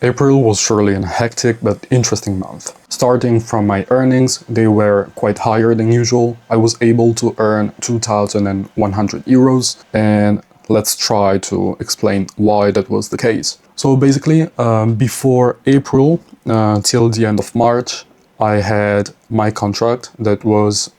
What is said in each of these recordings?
April was surely a hectic but interesting month. Starting from my earnings, they were quite higher than usual. I was able to earn 2,100 euros, and let's try to explain why that was the case. So basically, before April till the end of March, I had my contract that was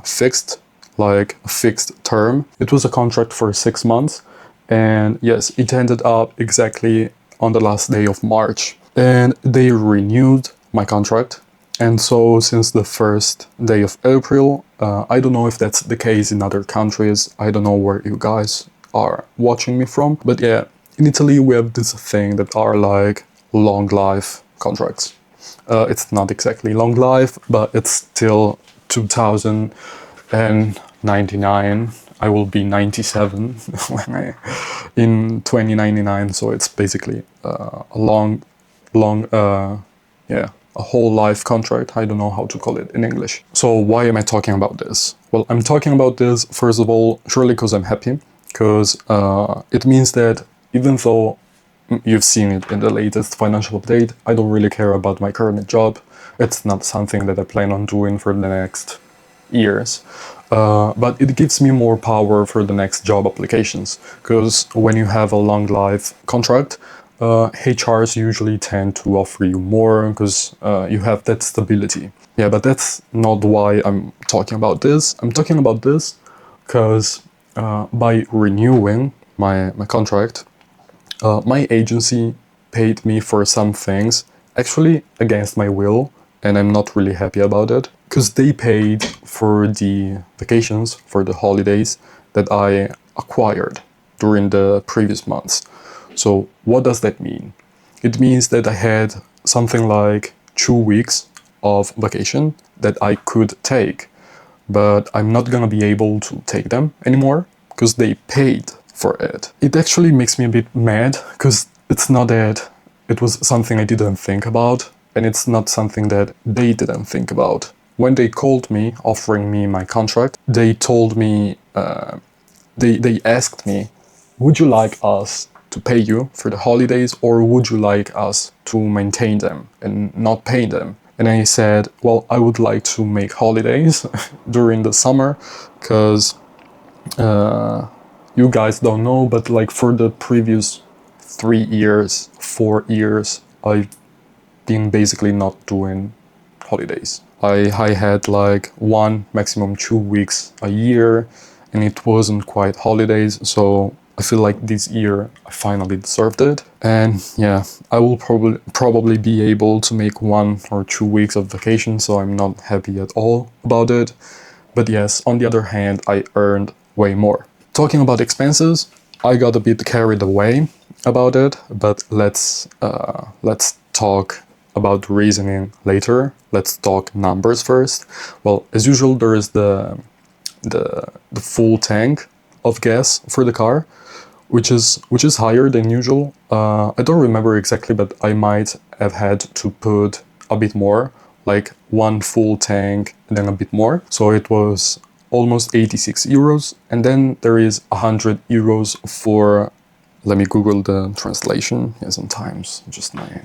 fixed, like a fixed term. It was a contract for 6 months, and yes, it ended up exactly on the last day of March. And they renewed my contract. And so since the first day of April, I don't know if that's the case in other countries. I don't know where you guys are watching me from. But yeah, in Italy we have this thing that are like long life contracts. It's not exactly long life, but it's still 2099. I will be 97 in 2099, so it's basically a long, yeah, a whole life contract. I don't know how to call it in English. So why am I talking about this? Well, I'm talking about this, first of all, surely because I'm happy, because it means that even though you've seen it in the latest financial update, I don't really care about my current job. It's not something that I plan on doing for the next years. But it gives me more power for the next job applications, because when you have a long life contract, HRs usually tend to offer you more because you have that stability. Yeah, but that's not why I'm talking about this. I'm talking about this because by renewing my contract, my agency paid me for some things, actually against my will, and I'm not really happy about it, because they paid for the vacations, for the holidays that I acquired during the previous months. So what does that mean? It means that I had something like 2 weeks of vacation that I could take, but I'm not gonna be able to take them anymore because they paid for it. It actually makes me a bit mad, because it's not that it was something I didn't think about, and it's not something that they didn't think about. When they called me, offering me my contract, they told me, they asked me, would you like us to pay you for the holidays, or would you like us to maintain them and not pay them? And I said, well, I would like to make holidays during the summer, because you guys don't know, but like for the previous 3 years, 4 years, I've been basically not doing holidays. I had like 1, maximum 2 weeks a year, and it wasn't quite holidays, so I feel like this year I finally deserved it. And yeah, I will probably be able to make 1 or 2 weeks of vacation, so I'm not happy at all about it. But yes, on the other hand, I earned way more. Talking about expenses, I got a bit carried away about it, but let's talk about the reasoning later. Let's talk numbers first. Well, as usual, there is the full tank of gas for the car, which is higher than usual. I don't remember exactly, but I might have had to put a bit more, like 1 full tank and then a bit more. So it was almost 86 euros. And then there is 100 euros for, let me Google the translation. Yeah, sometimes just my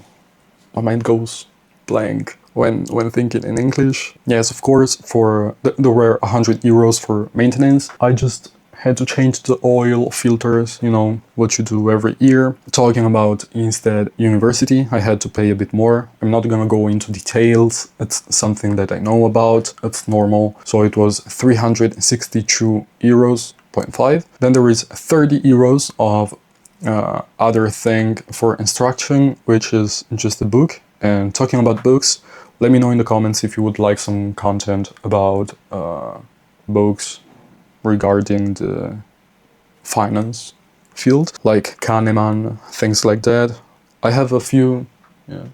mind goes blank when thinking in English. Yes, of course, for there were 100 euros for maintenance. I just had to change the oil filters, you know, what you do every year. Talking about instead university, I had to pay a bit more. I'm not gonna go into details. It's something that I know about. It's normal. So it was 362 euros, 0.5. Then there is 30 euros of other thing for instruction, which is just a book. And talking about books, let me know in the comments if you would like some content about books regarding the finance field, like Kahneman, things like that. I have a few, yeah,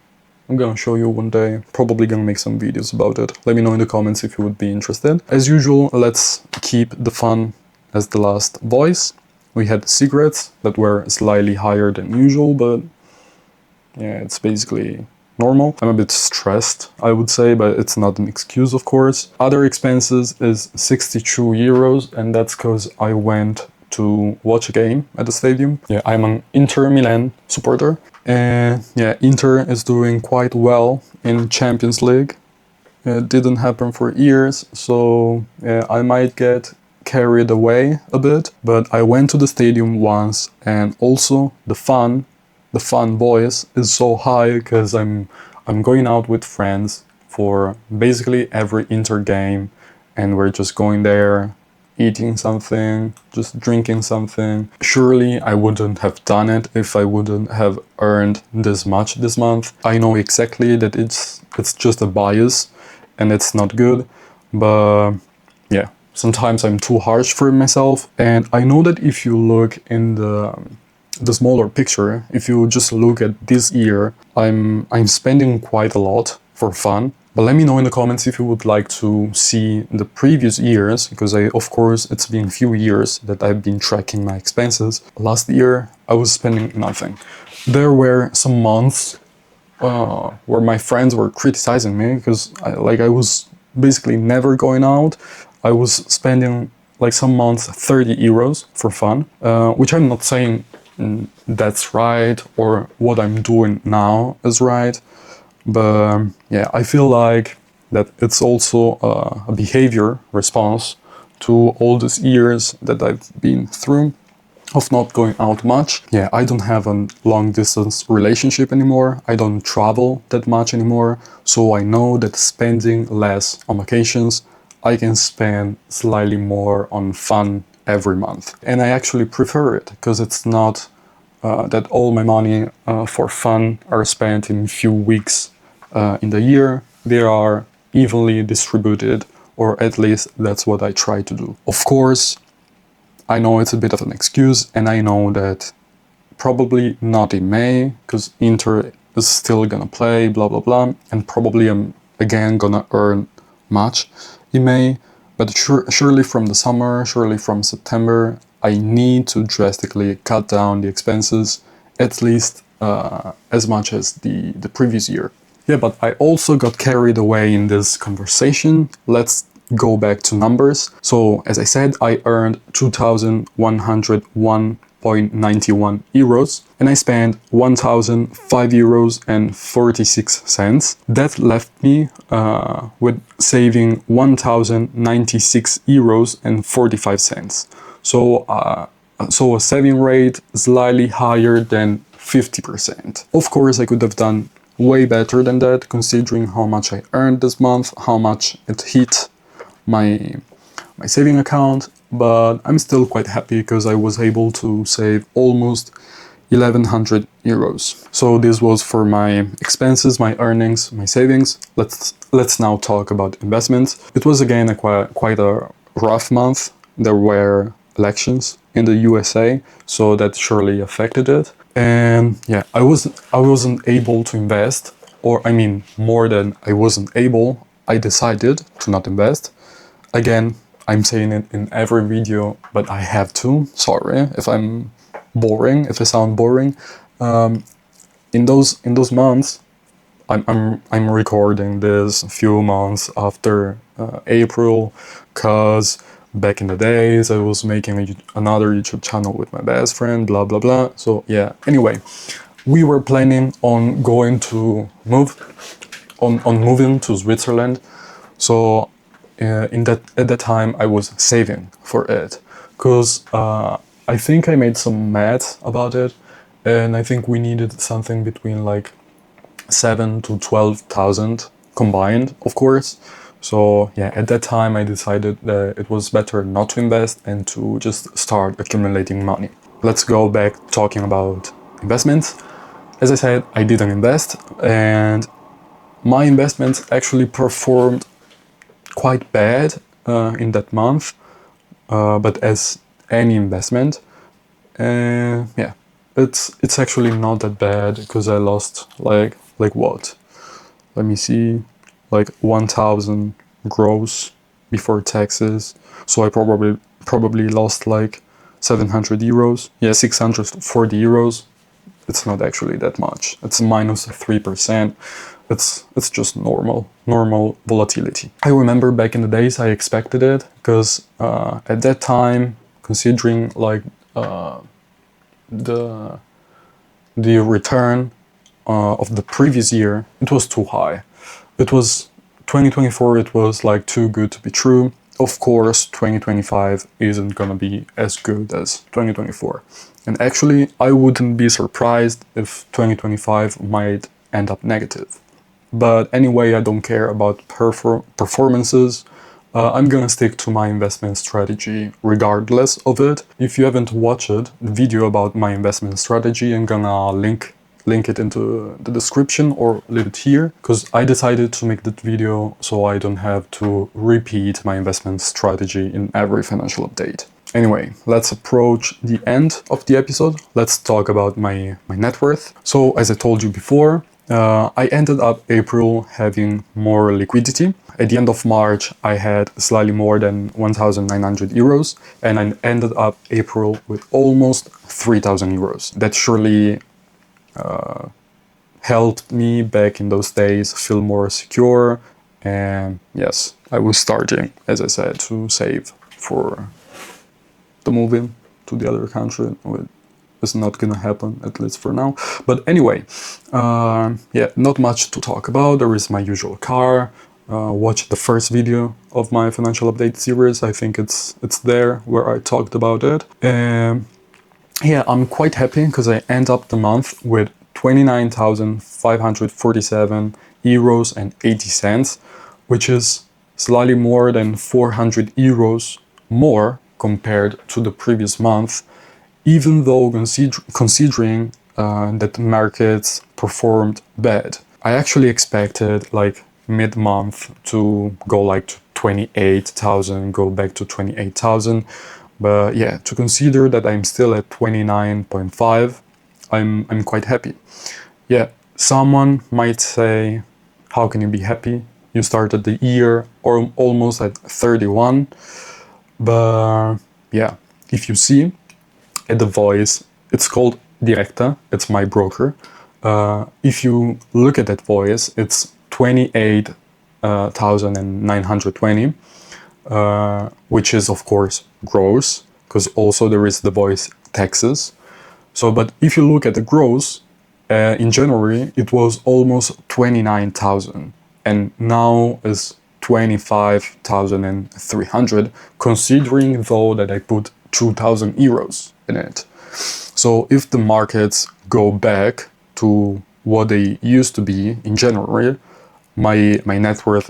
I'm gonna show you one day, probably gonna make some videos about it. Let me know in the comments if you would be interested. As usual, let's keep the fun as the last voice. We had cigarettes that were slightly higher than usual, but yeah, it's basically normal. I'm a bit stressed, I would say, but it's not an excuse, of course. Other expenses is 62 euros, and that's because I went to watch a game at the stadium. Yeah, I'm an Inter Milan supporter. And yeah, Inter is doing quite well in Champions League. It didn't happen for years, so yeah, I might get carried away a bit. But I went to the stadium once, and also the fun voice is so high because I'm going out with friends for basically every Inter game, and we're just going there, eating something, just drinking something. Surely I wouldn't have done it if I wouldn't have earned this much this month. I know exactly that it's just a bias and it's not good, but yeah, sometimes I'm too harsh for myself. And I know that if you look in the smaller picture, if you just look at this year, I'm spending quite a lot for fun. But let me know in the comments if you would like to see the previous years, because of course it's been a few years that I've been tracking my expenses. Last year I was spending nothing. There were some months where my friends were criticizing me because I was basically never going out. I was spending like some months 30 euros for fun, which I'm not saying that's right or what I'm doing now is right. But yeah, I feel like that it's also a behavior response to all these years that I've been through of not going out much. Yeah, I don't have a long distance relationship anymore. I don't travel that much anymore. So I know that spending less on vacations, I can spend slightly more on fun every month. And I actually prefer it because it's not that all my money for fun are spent in a few weeks in the year. They are evenly distributed, or at least that's what I try to do. Of course, I know it's a bit of an excuse, and I know that probably not in May, because Inter is still gonna play, blah blah blah, and probably I'm again gonna earn much in May, but surely from the summer, surely from September, I need to drastically cut down the expenses, at least as much as the previous year. Yeah, but I also got carried away in this conversation. Let's go back to numbers. So as I said, I earned 2,101.91 euros and I spent 1,005 euros and 46 cents. That left me with saving 1,096 euros and 45 cents. So a saving rate slightly higher than 50%. Of course, I could have done way better than that, considering how much I earned this month, how much it hit my saving account, but I'm still quite happy because I was able to save almost 1,100 euros. So this was for my expenses, my earnings, my savings. Let's now talk about investments. It was again quite a rough month. There were elections in the USA, so that surely affected it. And yeah, I wasn't able to invest, or I mean, more than I wasn't able, I decided to not invest. Again, I'm saying it in every video, but I have to. Sorry if I'm boring, if I sound boring. In those months, I'm recording this a few months after April, cause back in the days I was making another YouTube channel with my best friend, blah blah blah. So yeah, anyway, we were planning on moving to Switzerland. So at that time I was saving for it, because I think I made some math about it, and I think we needed something between like 7,000 to 12,000 combined, of course. So yeah, at that time I decided that it was better not to invest and to just start accumulating money. Let's go back talking about investments. As I said, I didn't invest, and my investments actually performed quite bad in that month, but as any investment, yeah, it's actually not that bad, because I lost like what? Let me see, like 1,000 gross before taxes. So I probably lost like 700 euros. Yeah, 640 euros. It's not actually that much. It's minus 3%. It's just normal volatility. I remember back in the days I expected it, because at that time, considering like the return of the previous year, it was too high. It was 2024, it was like too good to be true. Of course, 2025 isn't gonna be as good as 2024. And actually, I wouldn't be surprised if 2025 might end up negative. But anyway, I don't care about performances. I'm gonna stick to my investment strategy regardless of it. If you haven't watched the video about my investment strategy, I'm gonna link it into the description or leave it here, because I decided to make that video so I don't have to repeat my investment strategy in every financial update. Anyway, let's approach the end of the episode. Let's talk about my net worth. So as I told you before, I ended up April having more liquidity. At the end of March, I had slightly more than 1,900 euros, and I ended up April with almost 3,000 euros. That surely helped me back in those days feel more secure. And yes, I was starting, as I said, to save for the moving to the other country. It's not gonna happen, at least for now. But anyway, yeah, not much to talk about. There is my usual car. Watch the first video of my financial update series. I think it's there where I talked about it. Yeah, I'm quite happy because I end up the month with 29,547 euros and 80 cents, which is slightly more than 400 euros more compared to the previous month, even though considering that markets performed bad. I actually expected like mid-month to go like to 28,000, go back to 28,000. But yeah, to consider that I'm still at 29.5, I'm quite happy. Yeah, someone might say, how can you be happy? You started the year or almost at 31. But yeah, if you see at the Voice, it's called Directa, it's my broker. If you look at that Voice, it's 28,920, which is of course gross, because also there is the Voice taxes. So, but if you look at the gross, in January it was almost 29,000, and now is 25,300, considering though that I put 2,000 euros in it. So if the markets go back to what they used to be in January, my net worth,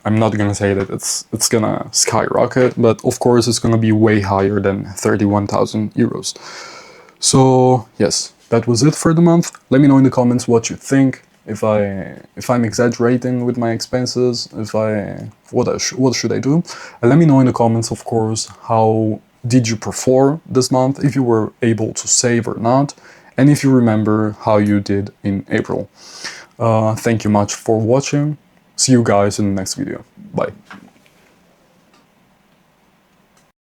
I'm not gonna say that it's gonna skyrocket, but of course it's gonna be way higher than 31,000 euros. So yes, that was it for the month. Let me know in the comments what you think. If I'm exaggerating with my expenses, what should I do? And let me know in the comments, of course, how did you perform this month, if you were able to save or not, and if you remember how you did in April. Thank you much for watching. See you guys in the next video. Bye.